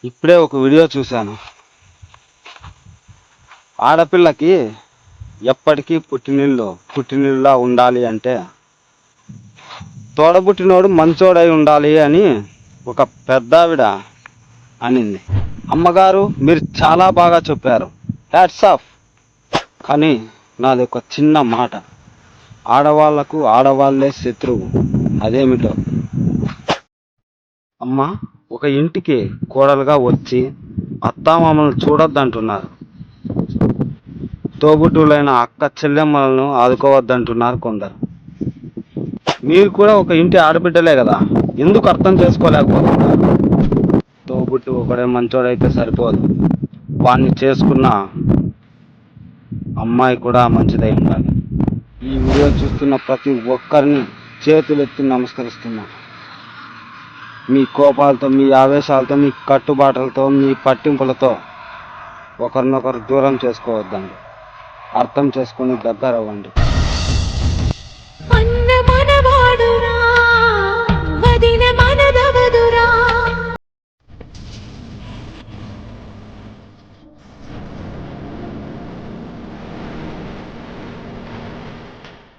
ఇప్పుడే ఒక వీడియో చూశాను. ఆడపిల్లకి ఎప్పటికీ పుట్టినిల్లా ఉండాలి అంటే తోడబుట్టినోడు మంచోడై ఉండాలి అని ఒక పెద్దావిడ అనింది. అమ్మగారు, మీరు చాలా బాగా చెప్పారు, హ్యాట్స్ ఆఫ్. కానీ నాది ఒక చిన్న మాట. ఆడవాళ్లకు ఆడవాళ్లే శత్రువు. అదేమిటో. అమ్మ, ఒక ఇంటికి కోడలుగా వచ్చి అత్తామామలను చూడొద్దంటున్నారు. తోబుట్టువులైన అక్క చెల్లెమ్మలను ఆదుకోవద్దంటున్నారు కొందరు. మీరు కూడా ఒక ఇంటి ఆడబిడ్డలే కదా, ఎందుకు అర్థం చేసుకోలేకపోతున్నారు? తోబుట్టు ఒకడే మంచోడైతే సరిపోదు, వాణ్ణి చేసుకున్న అమ్మాయి కూడా మంచిదై ఉండాలి. ఈ వీడియో చూస్తున్న ప్రతి ఒక్కరిని చేతులెత్తి నమస్కరిస్తున్నాను. మీ కోపాలతో, మీ ఆవేశాలతో, మీ కట్టుబాటలతో, మీ పట్టింపులతో ఒకరినొకరు దూరం చేసుకోవద్దండి. అర్థం చేసుకొని దగ్గర అవ్వండి.